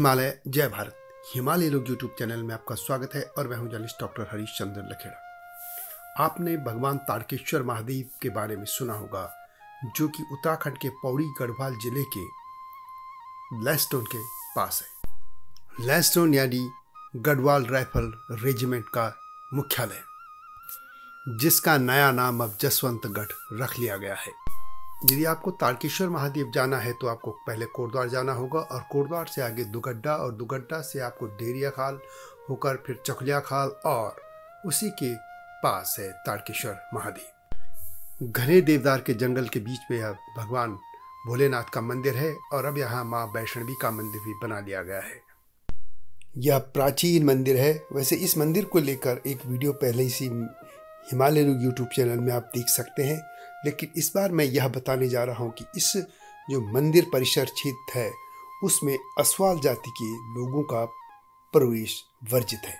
हिमालय जय भारत। हिमालय लोग YouTube channel में आपका स्वागत है और मैं हूं जर्नलिस्ट डॉक्टर हरीश चंद्र लखेड़ा। आपने भगवान तारकेश्वर महादेव के बारे में सुना होगा, जो कि उत्तराखंड के पौड़ी गढ़वाल जिले के लैंसडौन के पास है। लैंसडौन यानी गढ़वाल राइफल रेजिमेंट का मुख्यालय, जिसका नया नाम अब जसवंतगढ़ रख लिया गया है। यदि आपको तारकेश्वर महादेव जाना है तो आपको पहले कोटद्वार जाना होगा और कोटद्वार से आगे दुगड्डा और दुगड्डा से आपको डेरिया खाल होकर फिर चकुलिया खाल और उसी के पास है तारकेश्वर महादेव। घने देवदार के जंगल के बीच में यह भगवान भोलेनाथ का मंदिर है और अब यहाँ माँ वैष्णवी का मंदिर भी बना लिया गया है। यह प्राचीन मंदिर है। वैसे इस मंदिर को लेकर एक वीडियो पहले ही हिमालय लोग यूट्यूब चैनल में आप देख सकते हैं, लेकिन इस बार मैं यह बताने जा रहा हूं कि इस जो मंदिर परिसर क्षेत्र है उसमें अस्वाल जाति के लोगों का प्रवेश वर्जित है।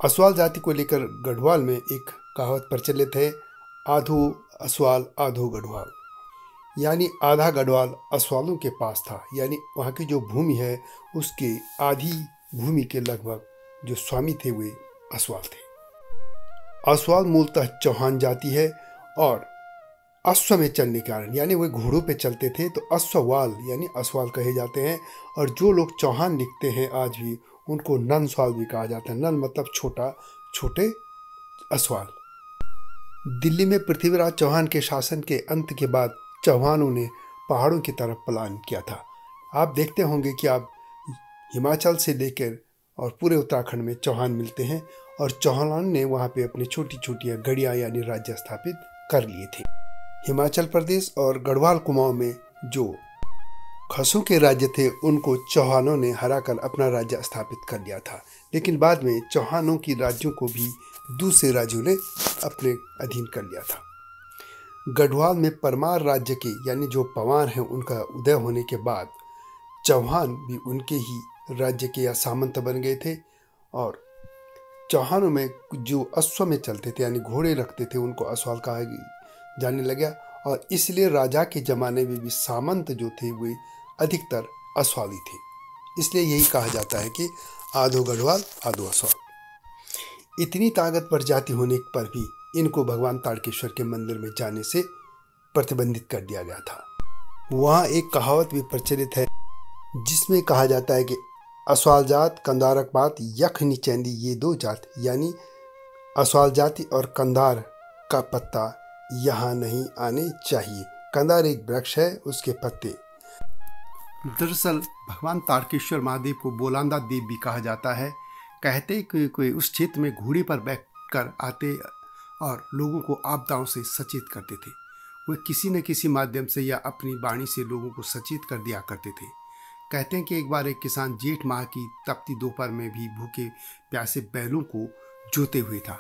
अस्वाल जाति को लेकर गढ़वाल में एक कहावत प्रचलित है, आधो अस्वाल आधो गढ़वाल, यानी आधा गढ़वाल अस्वालों के पास था, यानी वहाँ की जो भूमि है उसके आधी भूमि के लगभग जो स्वामी थे वे अस्वाल थे। अस्वाल मूलतः चौहान जाति है और अश्व में चलने के कारण, यानी वे घोड़ों पे चलते थे तो अश्ववाल यानी अस्वाल कहे जाते हैं। और जो लोग चौहान लिखते हैं आज भी उनको ननस्वाल भी कहा जाता है। नन मतलब छोटा, छोटे अस्वाल। दिल्ली में पृथ्वीराज चौहान के शासन के अंत के बाद चौहानों ने पहाड़ों की तरफ पलायन किया था। आप देखते होंगे कि आप हिमाचल से लेकर और पूरे उत्तराखंड में चौहान मिलते हैं और चौहानों ने वहाँ पे अपनी छोटी छोटी गढ़ियाँ यानी राज्य स्थापित कर लिए थे। हिमाचल प्रदेश और गढ़वाल कुमाऊं में जो खसों के राज्य थे उनको चौहानों ने हराकर अपना राज्य स्थापित कर लिया था, लेकिन बाद में चौहानों की राज्यों को भी दूसरे राज्यों ने अपने अधीन कर लिया था। गढ़वाल में परमार राज्य के यानी जो पवार हैं उनका उदय होने के बाद चौहान भी उनके ही राज्य के या सामंत बन गए थे और चौहानों में जो अश्व में चलते थे यानी घोड़े रखते थे उनको अस्वाल कहा जाने लगा और इसलिए राजा के ज़माने में भी सामंत जो थे वे अधिकतर अस्वाली थे। इसलिए यही कहा जाता है कि आधो गढ़वाल आधो अस्वाल। इतनी ताकतवर जाति होने पर भी इनको भगवान तारकेश्वर के मंदिर में जाने से प्रतिबंधित कर दिया गया था। वहाँ एक कहावत भी प्रचलित है जिसमें कहा जाता है कि अस्वाल जात कंदारक बात यख निचेंदी, ये दो जात यानी अस्वाल जाति और कंदार का पत्ता यहाँ नहीं आने चाहिए। कंदार एक वृक्ष है, उसके पत्ते। दरअसल भगवान तारकेश्वर महादेव को बोलांदा देव भी कहा जाता है। कहते कि कोई उस क्षेत्र में घोड़े पर बैठकर आते और लोगों को आपदाओं से सचेत करते थे। वे किसी न किसी माध्यम से या अपनी वाणी से लोगों को सचेत कर दिया करते थे। कहते हैं कि एक बार एक किसान जेठ माह की तपती दोपहर में भी भूखे प्यासे बैलों को जोते हुए था।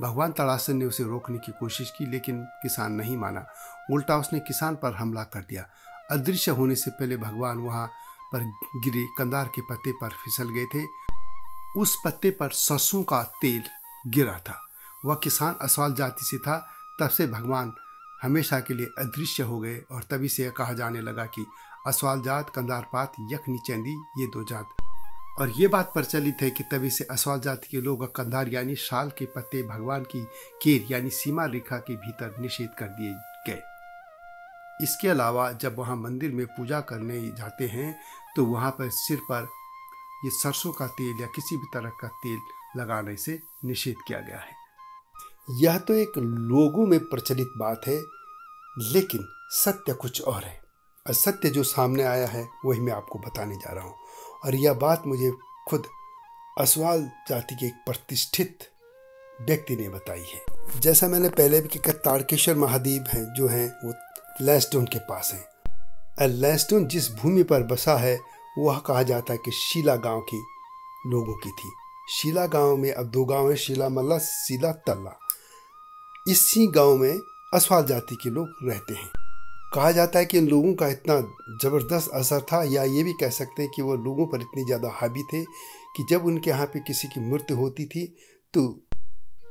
भगवान ताड़ासन ने उसे रोकने की कोशिश की, लेकिन किसान नहीं माना। उल्टा उसने किसान पर हमला कर दिया। अदृश्य होने से पहले भगवान वहां पर गिरे कंदार के पत्ते पर फिसल गए थे। उस पत्ते पर सरसों का तेल गिरा था। वह किसान अस्वाल जाति से था। तब से भगवान हमेशा के लिए अदृश्य हो गए और तभी से कहा जाने लगा कि अस्वाल जात कंदार पात यख निचेंदी, ये दो जात। और ये बात प्रचलित है कि तभी से अस्वाल जाति के लोग कंधार यानी शाल के पत्ते भगवान की केर यानी सीमा रेखा के भीतर निषेध कर दिए गए। इसके अलावा जब वहाँ मंदिर में पूजा करने जाते हैं तो वहाँ पर सिर पर ये सरसों का तेल या किसी भी तरह का तेल लगाने से निषेध किया गया है। यह तो एक लोगों में प्रचलित बात है, लेकिन सत्य कुछ और है। असत्य जो सामने आया है वही मैं आपको बताने जा रहा हूँ और यह बात मुझे खुद अस्वाल जाति के एक प्रतिष्ठित व्यक्ति ने बताई है। जैसा मैंने पहले भी कहा, तारकेश्वर महादेव हैं जो हैं वो लैंसडौन के पास हैं। लैंसडौन जिस भूमि पर बसा है वह कहा जाता है कि शीला गांव के लोगों की थी। शीला गांव में अब दो गांव हैं, शीला मल्ला, शीला तल्ला। इसी गांव में अस्वाल जाति के लोग रहते हैं। कहा जाता है कि इन लोगों का इतना ज़बरदस्त असर था, या ये भी कह सकते हैं कि वो लोगों पर इतने ज़्यादा हावी थे कि जब उनके यहाँ पे किसी की मृत्यु होती थी तो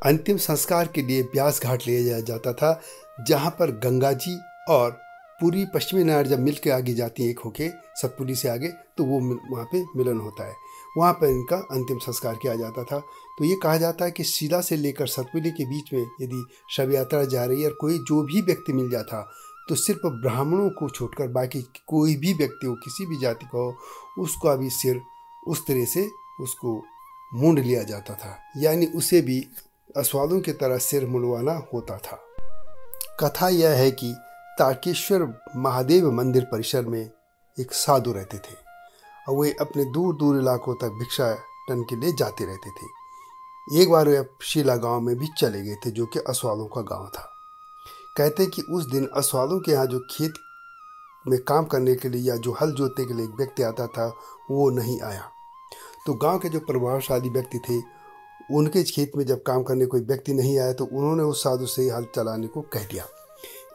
अंतिम संस्कार के लिए ब्यास घाट ले जाया जाता था, जहाँ पर गंगा जी और पूर्वी पश्चिमी नहर जब मिल के आगे जाती है एक होके सतपुली से आगे, तो वो वहाँ पे मिलन होता है। वहाँ पर इनका अंतिम संस्कार किया जाता था। तो ये कहा जाता है कि शिला से लेकर सतपुली के बीच में यदि शव यात्रा जा रही है और कोई जो भी व्यक्ति मिल जाता तो सिर्फ ब्राह्मणों को छोड़कर बाकी कोई भी व्यक्ति हो, किसी भी जाति का हो, उसका भी सिर उस तरह से उसको मूंड लिया जाता था, यानी उसे भी अस्वालों की तरह सिर मुंडवाना होता था। कथा यह है कि तारकेश्वर महादेव मंदिर परिसर में एक साधु रहते थे और वे अपने दूर दूर इलाकों तक भिक्षाटन के लिए जाते रहते थे। एक बार वे शिला गांव में भी चले गए थे, जो कि अस्वालों का गांव था। कहते हैं कि उस दिन अस्वालों के यहाँ जो खेत में काम करने के लिए या जो हल जोतने के लिए एक व्यक्ति आता था वो नहीं आया। तो गांव के जो प्रभावशाली व्यक्ति थे उनके खेत में जब काम करने कोई व्यक्ति नहीं आया तो उन्होंने उस साधु से हल चलाने को कह दिया।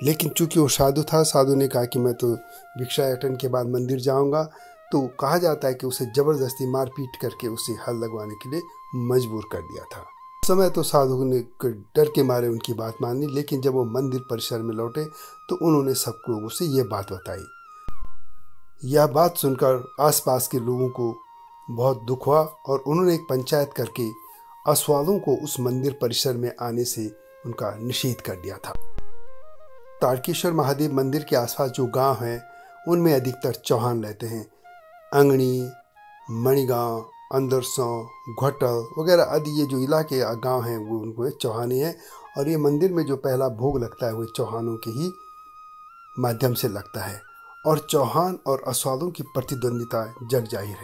लेकिन चूंकि वो साधु था, साधु ने कहा कि मैं तो भिक्षाटन के बाद मंदिर जाऊंगा। तो कहा जाता है कि उसे ज़बरदस्ती मारपीट करके उसे हल लगवाने के लिए मजबूर कर दिया था। उस समय तो साधु ने डर के मारे उनकी बात मानी, लेकिन जब वो मंदिर परिसर में लौटे तो उन्होंने सब लोगों से ये बात बताई। यह बात सुनकर आसपास के लोगों को बहुत दुख हुआ और उन्होंने एक पंचायत करके अस्वालों को उस मंदिर परिसर में आने से उनका निषेध कर दिया था। तारकेश्वर महादेव मंदिर के आसपास जो गांव हैं उनमें अधिकतर चौहान रहते हैं। अंगणी, मणिगांव, अंदरसों, घोटल वगैरह आदि ये जो इलाके गांव हैं वो उनको चौहानी हैं। और ये मंदिर में जो पहला भोग लगता है वो चौहानों के ही माध्यम से लगता है। और चौहान और अस्वालों की प्रतिद्वंदिता जग जाहिर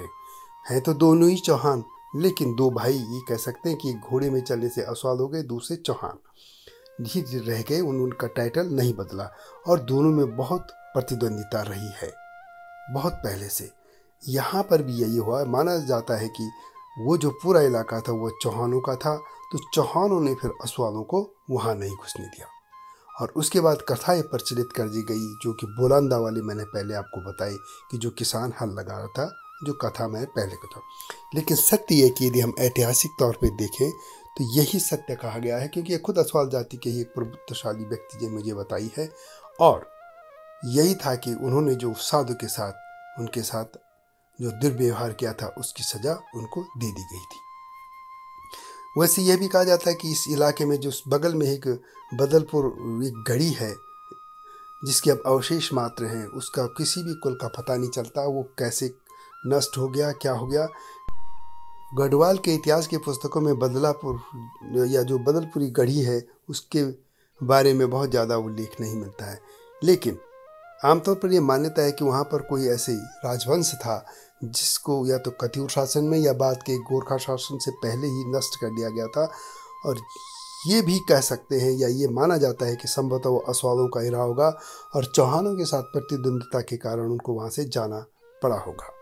है तो दोनों ही चौहान, लेकिन दो भाई ये कह सकते हैं कि घोड़े में चलने से अस्वाल हो गए, दूसरे चौहान ही रह गए। उनका टाइटल नहीं बदला और दोनों में बहुत प्रतिद्वंदिता रही है बहुत पहले से। यहाँ पर भी यही हुआ। माना जाता है कि वो जो पूरा इलाका था वो चौहानों का था, तो चौहानों ने फिर अस्वालों को वहाँ नहीं घुसने दिया। और उसके बाद कथा ये प्रचलित कर दी गई, जो कि बोलांदा वाली मैंने पहले आपको बताई कि जो किसान हल लगा रहा था, जो कथा मैं पहले कथा। लेकिन सत्य ये कि यदि हम ऐतिहासिक तौर पे देखें तो यही सत्य कहा गया है, क्योंकि ये खुद अस्वाल जाति के ही एक प्रभुत्वशाली व्यक्ति ने मुझे बताई है। और यही था कि उन्होंने जो साधु के साथ उनके साथ जो दुर्व्यवहार किया था उसकी सज़ा उनको दे दी गई थी। वैसे यह भी कहा जाता है कि इस इलाके में जो बगल में एक बदलपुर एक गढ़ी है जिसके अब अवशेष मात्र हैं, उसका किसी भी कुल का पता नहीं चलता वो कैसे नष्ट हो गया, क्या हो गया। गढ़वाल के इतिहास की पुस्तकों में बदलापुर या जो बदलपुरी गढ़ी है उसके बारे में बहुत ज़्यादा उल्लेख नहीं मिलता है। लेकिन आमतौर पर यह मान्यता है कि वहाँ पर कोई ऐसे राजवंश था जिसको या तो कतियूर शासन में या बाद के गोरखा शासन से पहले ही नष्ट कर दिया गया था। और ये भी कह सकते हैं या ये माना जाता है कि संभवतः वो अस्वालों का ही रहा होगा और चौहानों के साथ प्रतिद्वंदिता के कारण उनको वहाँ से जाना पड़ा होगा।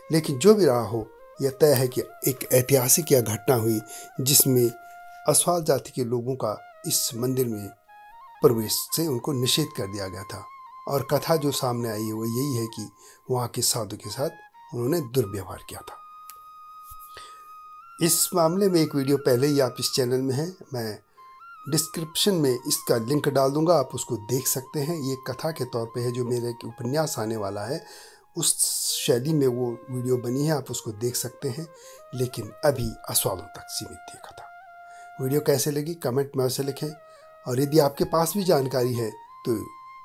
लेकिन जो भी रहा हो, यह तय है कि एक ऐतिहासिक यह घटना हुई जिसमें अस्वाल जाति के लोगों का इस मंदिर में प्रवेश से उनको निषेध कर दिया गया था। और कथा जो सामने आई है वो यही है कि वहाँ के साधु के साथ उन्होंने दुर्व्यवहार किया था। इस मामले में एक वीडियो पहले ही आप इस चैनल में है, मैं डिस्क्रिप्शन में इसका लिंक डाल दूंगा, आप उसको देख सकते हैं। ये कथा के तौर पे है, जो मेरे उपन्यास आने वाला है उस शैली में वो वीडियो बनी है, आप उसको देख सकते हैं। लेकिन अभी अस्वालों तक सीमित थी कथा। वीडियो कैसे लगी कमेंट में अवश्य लिखें, और यदि आपके पास भी जानकारी है तो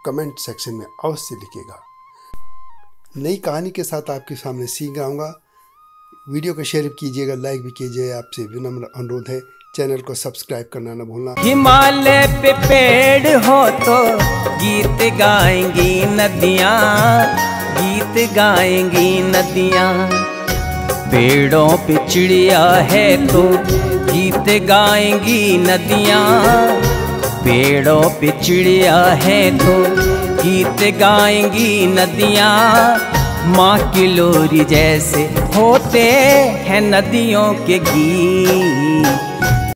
कमेंट सेक्शन में अवश्य लिखिएगा। नई कहानी के साथ आपके सामने सीख आऊँगा। वीडियो को शेयर कीजिएगा, लाइक भी कीजिए। आपसे विनम्र अनुरोध है, चैनल को सब्सक्राइब करना न भूलना। हिमालय पे पेड़ हो तो गीत गाएंगी नदियाँ, गीत गाएंगी नदियाँ। पेड़ों पे चिड़िया है तो गीत गाएंगी नदियाँ, पेड़ों पे चिड़िया है तो गीत गाएंगी नदियाँ। माँ की लोरी जैसे होते हैं नदियों के गीत।